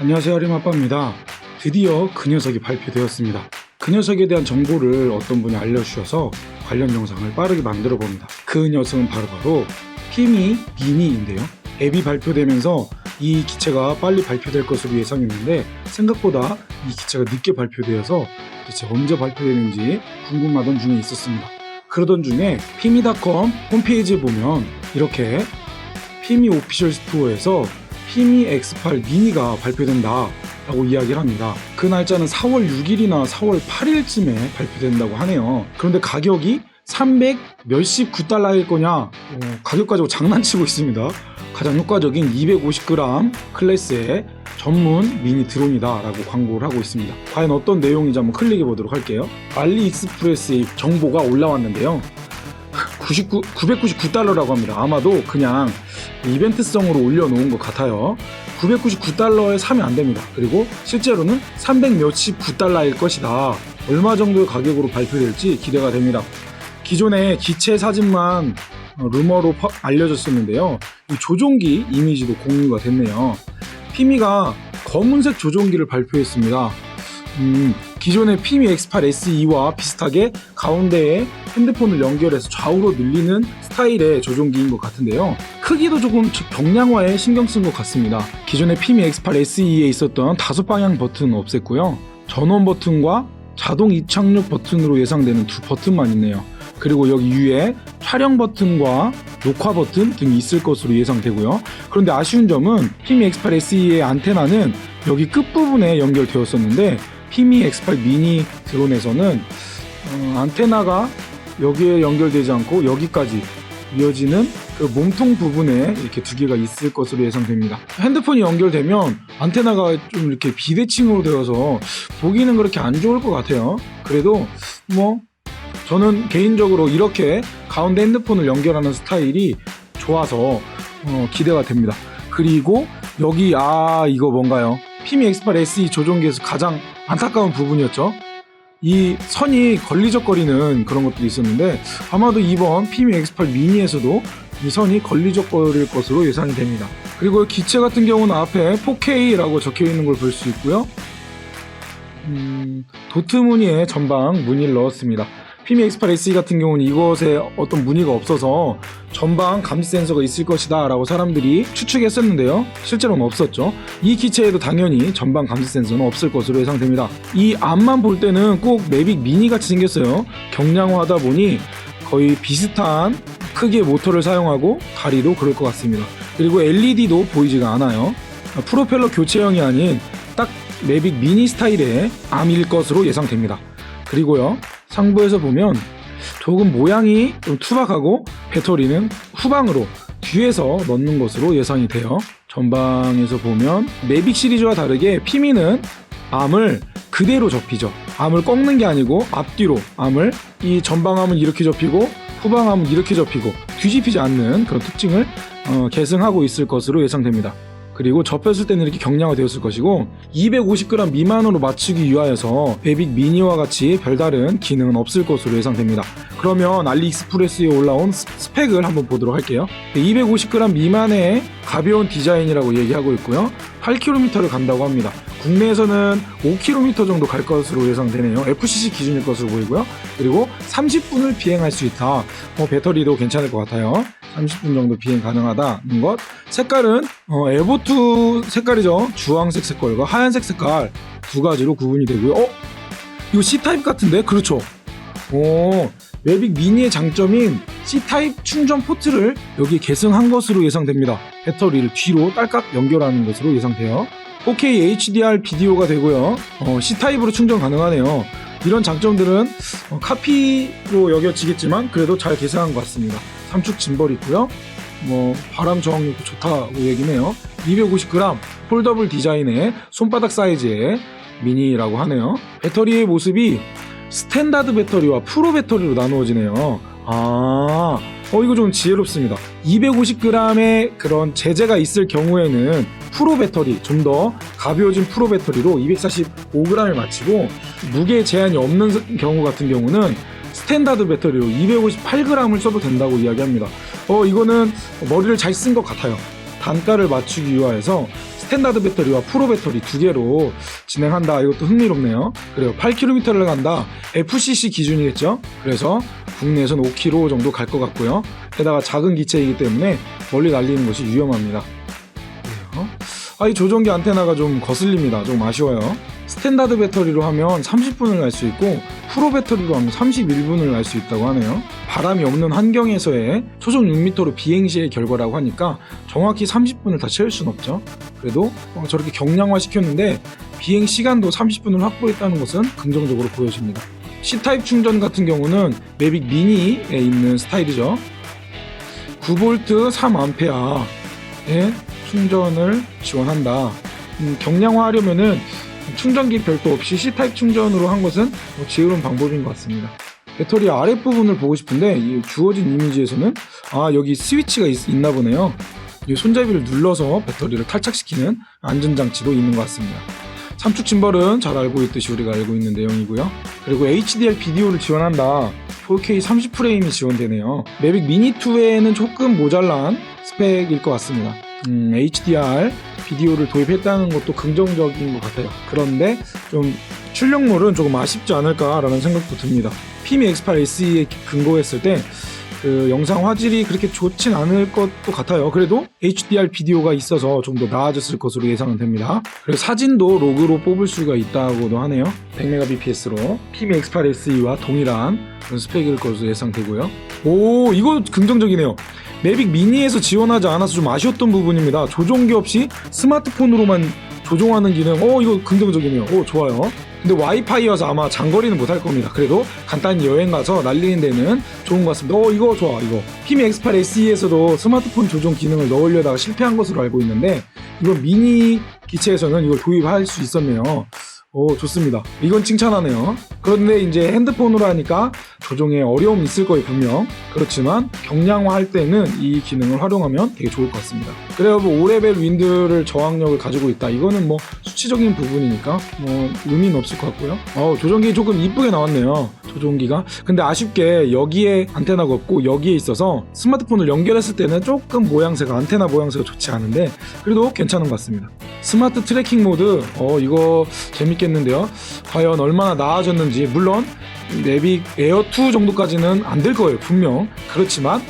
안녕하세요, 하림아빠입니다. 드디어 그 녀석이 발표되었습니다. 그 녀석에 대한 정보를 어떤 분이 알려주셔서 관련 영상을 빠르게 만들어 봅니다. 그 녀석은 바로 피미 미니인데요. 앱이 발표되면서 이 기체가 빨리 발표될 것으로 예상했는데 생각보다 이 기체가 늦게 발표되어서 대체 언제 발표되는지 궁금하던 중에 있었습니다. 그러던 중에 피미닷컴 홈페이지에 보면 이렇게 피미 오피셜 스토어에서 피미 X8 미니가 발표된다 라고 이야기를 합니다. 그 날짜는 4월 6일이나 4월 8일쯤에 발표된다고 하네요. 그런데 가격이 300 몇십 9달러일 거냐, 가격 가지고 장난치고 있습니다. 가장 효과적인 250g 클래스의 전문 미니 드론이다 라고 광고를 하고 있습니다. 과연 어떤 내용인지 한번 클릭해 보도록 할게요. 알리익스프레스의 정보가 올라왔는데요, 999달러라고 합니다. 아마도 그냥 이벤트성으로 올려놓은 것 같아요. 999달러에 사면 안 됩니다. 그리고 실제로는 300 몇십 9달러일 것이다. 얼마 정도의 가격으로 발표될지 기대가 됩니다. 기존에 기체 사진만 루머로 알려졌었는데요, 이 조종기 이미지도 공유가 됐네요. 피미가 검은색 조종기를 발표했습니다. 기존의 피미 X8 SE와 비슷하게 가운데에 핸드폰을 연결해서 좌우로 늘리는 스타일의 조종기인 것 같은데요, 크기도 조금 경량화에 신경 쓴 것 같습니다. 기존의 피미 X8 SE에 있었던 5방향 버튼은 없앴고요, 전원 버튼과 자동 이착륙 버튼으로 예상되는 2버튼만 있네요. 그리고 여기 위에 촬영 버튼과 녹화 버튼 등이 있을 것으로 예상되고요. 그런데 아쉬운 점은 피미 X8 SE의 안테나는 여기 끝부분에 연결되었었는데 피미 X8 미니 드론에서는 안테나가 여기에 연결되지 않고 여기까지 이어지는 그 몸통 부분에 이렇게 두 개가 있을 것으로 예상됩니다. 핸드폰이 연결되면 안테나가 좀 이렇게 비대칭으로 되어서 보기는 그렇게 안 좋을 것 같아요. 그래도 저는 개인적으로 이렇게 가운데 핸드폰을 연결하는 스타일이 좋아서 기대가 됩니다. 그리고 여기 이거 뭔가요? 피미 X8 SE 조종기에서 가장 안타까운 부분이었죠. 이 선이 걸리적거리는 그런 것들이 있었는데 아마도 이번 피미 X8 미니에서도 이 선이 걸리적거릴 것으로 예상이 됩니다. 그리고 기체 같은 경우는 앞에 4K라고 적혀 있는 걸 볼 수 있고요. 도트 무늬의 전방 무늬를 넣었습니다. 피미 X8 SE 같은 경우는 이것에 어떤 무늬가 없어서 전방 감지 센서가 있을 것이다 라고 사람들이 추측했었는데요, 실제로는 없었죠. 이 기체에도 당연히 전방 감지 센서는 없을 것으로 예상됩니다. 이 앞만 볼 때는 꼭 매빅 미니 같이 생겼어요. 경량화하다 보니 거의 비슷한 크기의 모터를 사용하고 다리도 그럴 것 같습니다. 그리고 LED도 보이지가 않아요. 프로펠러 교체형이 아닌 딱 매빅 미니 스타일의 암일 것으로 예상됩니다. 그리고요, 상부에서 보면 조금 모양이 좀 투박하고 배터리는 후방으로 뒤에서 넣는 것으로 예상이 돼요. 전방에서 보면 매빅 시리즈와 다르게 피미는 암을 그대로 접히죠. 암을 꺾는 게 아니고 앞뒤로 이 전방암은 이렇게 접히고 후방암은 이렇게 접히고 뒤집히지 않는 그런 특징을 계승하고 있을 것으로 예상됩니다. 그리고 접혔을 때는 이렇게 경량화되었을 것이고 250g 미만으로 맞추기 위하여서 매빅 미니와 같이 별다른 기능은 없을 것으로 예상됩니다. 그러면 알리익스프레스에 올라온 스펙을 한번 보도록 할게요. 250g 미만의 가벼운 디자인이라고 얘기하고 있고요, 8km를 간다고 합니다. 국내에서는 5km 정도 갈 것으로 예상되네요. FCC 기준일 것으로 보이고요. 그리고 30분을 비행할 수 있다. 배터리도 괜찮을 것 같아요. 30분 정도 비행 가능하다는 것. 색깔은 에보2 색깔이죠. 주황색 색깔과 하얀색 색깔 두 가지로 구분이 되고요. 이거 C타입 같은데? 그렇죠. 매빅 미니의 장점인 C타입 충전 포트를 여기 계승한 것으로 예상됩니다. 배터리를 뒤로 딸깍 연결하는 것으로 예상돼요. 4K HDR 비디오가 되고요, C타입으로 충전 가능하네요. 이런 장점들은 카피로 여겨지겠지만 그래도 잘 계승한 것 같습니다. 삼축 짐벌이 있고요, 바람 저항력도 좋다고 얘기네요. 250g 폴더블 디자인의 손바닥 사이즈의 미니라고 하네요. 배터리의 모습이 스탠다드 배터리와 프로 배터리로 나누어지네요. 이거 좀 지혜롭습니다. 250g의 그런 제재가 있을 경우에는 프로 배터리, 좀 더 가벼워진 프로 배터리로 245g을 맞추고 무게 제한이 없는 경우 같은 경우는 스탠다드 배터리로 258g을 써도 된다고 이야기합니다. 이거는 머리를 잘 쓴 것 같아요. 단가를 맞추기 위해서 스탠다드 배터리와 프로 배터리 두 개로 진행한다. 이것도 흥미롭네요. 그래요. 8km를 간다. FCC 기준이겠죠. 그래서 국내에선 5km 정도 갈 것 같고요. 게다가 작은 기체이기 때문에 멀리 날리는 것이 위험합니다. 이 조종기 안테나가 좀 거슬립니다. 좀 아쉬워요. 스탠다드 배터리로 하면 30분을 갈 수 있고 프로 배터리로 하면 31분을 갈 수 있다고 하네요. 바람이 없는 환경에서의 초속 6m로 비행 시의 결과라고 하니까 정확히 30분을 다 채울 순 없죠. 그래도 저렇게 경량화 시켰는데 비행 시간도 30분을 확보했다는 것은 긍정적으로 보여집니다. C타입 충전 같은 경우는 매빅 미니에 있는 스타일이죠. 9V 3A의 충전을 지원한다. 경량화하려면은 충전기 별도 없이 C타입 충전으로 한 것은 지혜로운 방법인 것 같습니다. 배터리 아랫부분을 보고 싶은데 이 주어진 이미지에서는 여기 스위치가 있나 보네요. 이 손잡이를 눌러서 배터리를 탈착시키는 안전장치도 있는 것 같습니다. 삼축 짐벌은 잘 알고 있듯이 우리가 알고 있는 내용이고요. 그리고 HDR 비디오를 지원한다. 4K 30프레임이 지원되네요. 매빅 미니2에는 조금 모자란 스펙일 것 같습니다. HDR 비디오를 도입했다는 것도 긍정적인 것 같아요. 그런데 좀 출력물은 조금 아쉽지 않을까라는 생각도 듭니다. 피미 X8 SE에 근거했을 때 그 영상 화질이 그렇게 좋진 않을 것도 같아요. 그래도 HDR 비디오가 있어서 좀 더 나아졌을 것으로 예상은 됩니다. 그리고 사진도 로그로 뽑을 수가 있다고도 하네요. 100mbps로 피미 X8 SE와 동일한 그런 스펙일 것으로 예상되고요. 오, 이거 긍정적이네요. 매빅 미니에서 지원하지 않아서 좀 아쉬웠던 부분입니다. 조종기 없이 스마트폰으로만 조종하는 기능, 이거 긍정적이네요. 좋아요. 근데 와이파이여서 아마 장거리는 못할 겁니다. 그래도 간단히 여행 가서 날리는 데는 좋은 것 같습니다. 이거 좋아, 이거. 피미 X8 SE에서도 스마트폰 조종 기능을 넣으려다가 실패한 것으로 알고 있는데, 이번 미니 기체에서는 이걸 도입할 수 있었네요. 좋습니다. 이건 칭찬하네요. 그런데 이제 핸드폰으로 하니까 조종에 어려움이 있을 거예요, 분명. 그렇지만 경량화 할 때는 이 기능을 활용하면 되게 좋을 것 같습니다. 그래요, 5레벨 윈드를 저항력을 가지고 있다. 이거는 수치적인 부분이니까 의미는 없을 것 같고요. 조종기 조금 이쁘게 나왔네요. 조종기가. 근데 아쉽게 여기에 안테나가 없고 여기에 있어서 스마트폰을 연결했을 때는 조금 모양새가, 안테나 모양새가 좋지 않은데 그래도 괜찮은 것 같습니다. 스마트 트래킹 모드, 이거 재밌겠는데요. 과연 얼마나 나아졌는지. 물론 매빅 에어2 정도까지는 안 될 거예요, 분명. 그렇지만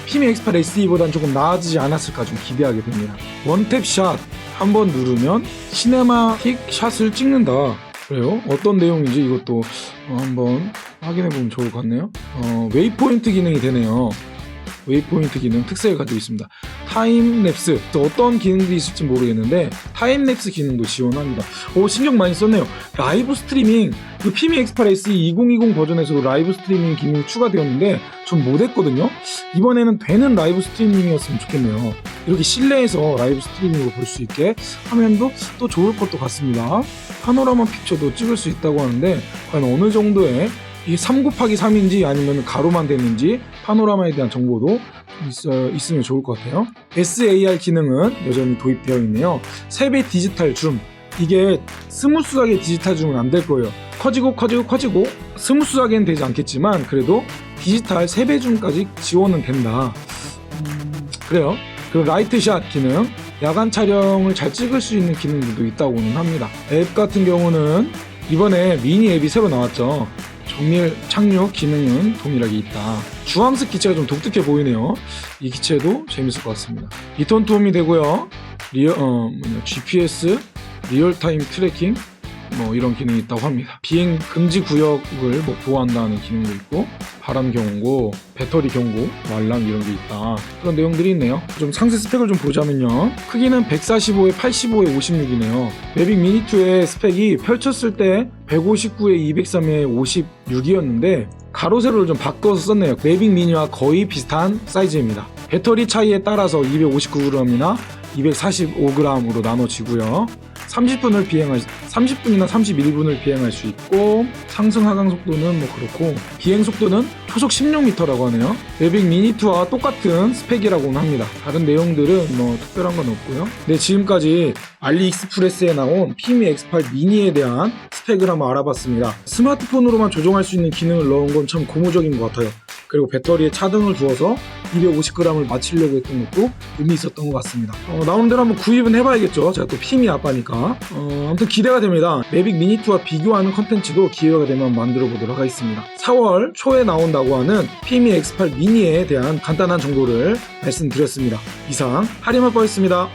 피미 X8 SE보다는 조금 나아지지 않았을까 좀 기대하게 됩니다. 원탭 샷 한번 누르면 시네마틱 샷을 찍는다. 그래요? 어떤 내용인지 이것도 한번 확인해보면 좋을 것 같네요. 웨이포인트 기능이 되네요. 웨이포인트 기능 특색을 가지고 있습니다. 타임랩스, 어떤 기능들이 있을지 모르겠는데 타임랩스 기능도 지원합니다. 신경 많이 썼네요. 라이브 스트리밍, 그 피미 X8 SE 2020 버전에서도 라이브 스트리밍 기능이 추가되었는데 전 못했거든요. 이번에는 되는 라이브 스트리밍이었으면 좋겠네요. 이렇게 실내에서 라이브 스트리밍으로 볼 수 있게 하면도 또 좋을 것도 같습니다. 파노라마 픽처도 찍을 수 있다고 하는데 과연 어느 정도의 이게 3곱하기3인지 아니면 가로만 되는지 파노라마에 대한 정보도 있으면 좋을 것 같아요. SAR 기능은 여전히 도입되어 있네요. 3배 디지털 줌, 이게 스무스하게 디지털 줌은 안 될 거예요. 커지고 스무스하게는 되지 않겠지만 그래도 디지털 3배 줌까지 지원은 된다. 그래요. 그리고 라이트샷 기능, 야간 촬영을 잘 찍을 수 있는 기능들도 있다고는 합니다. 앱 같은 경우는 이번에 미니 앱이 새로 나왔죠. 정밀 착륙 기능은 동일하게 있다. 주황색 기체가 좀 독특해 보이네요. 이 기체도 재밌을 것 같습니다. 리턴 투 홈이 되고요. GPS, 리얼타임 트래킹 이런 기능이 있다고 합니다. 비행 금지 구역을 보호한다는 기능도 있고 바람 경고, 배터리 경고, 알람 이런 게 있다. 그런 내용들이 있네요. 좀 상세 스펙을 좀 보자면요. 크기는 145에 85에 56이네요. 매빅 미니2의 스펙이 펼쳤을 때 159에 203에 56이었는데 가로 세로를 좀 바꿔서 썼네요. 매빅 미니와 거의 비슷한 사이즈입니다. 배터리 차이에 따라서 259g이나 245g으로 나눠지고요. 30분이나 31분을 비행할 수 있고 상승 하강 속도는 그렇고 비행 속도는 초속 16m라고 하네요. 매빅 미니2와 똑같은 스펙이라고는 합니다. 다른 내용들은 특별한 건 없고요. 네, 지금까지 알리익스프레스에 나온 피미 X8 미니에 대한 스펙을 한번 알아봤습니다. 스마트폰으로만 조종할 수 있는 기능을 넣은 건 참 고무적인 것 같아요. 그리고 배터리에 차등을 두어서 250g을 맞추려고 했던 것도 의미 있었던 것 같습니다. 나오는 대로 한번 구입은 해봐야겠죠. 제가 또 피미 아빠니까. 아무튼 기대가 됩니다. 매빅 미니2와 비교하는 컨텐츠도 기회가 되면 만들어 보도록 하겠습니다. 4월 초에 나온다고 하는 피미 X8 미니에 대한 간단한 정보를 말씀드렸습니다. 이상 하림아빠였습니다.